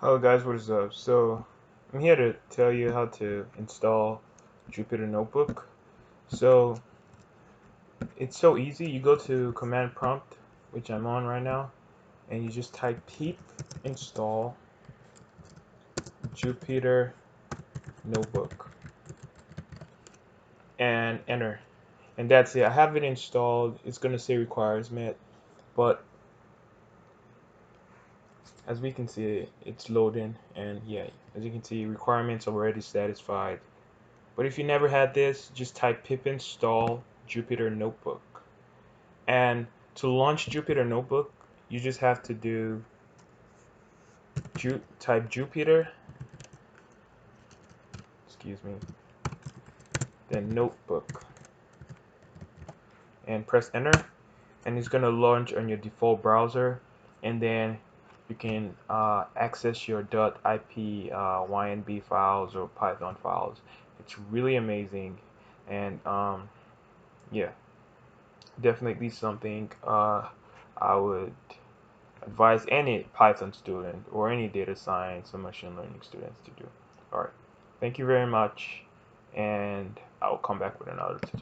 Hello guys, what is up? So I'm here to tell you how to install Jupyter Notebook. So it's so easy. You go to command prompt, which I'm on right now, and you just type pip install Jupyter Notebook and enter. And that's it. I have it installed. It's gonna say requires met, but as we can see, it's loading, and yeah, as you can see, requirements already satisfied. But if you never had this, just type pip install Jupyter Notebook. And to launch Jupyter Notebook, you just have to do type Jupyter, excuse me, then Notebook, and press enter, and it's gonna launch on your default browser, and then you can access your .ip YNB files or Python files. It's really amazing, and yeah, definitely something I would advise any Python student or any data science or machine learning students to do. All right. Thank you very much, and I'll come back with another tutorial.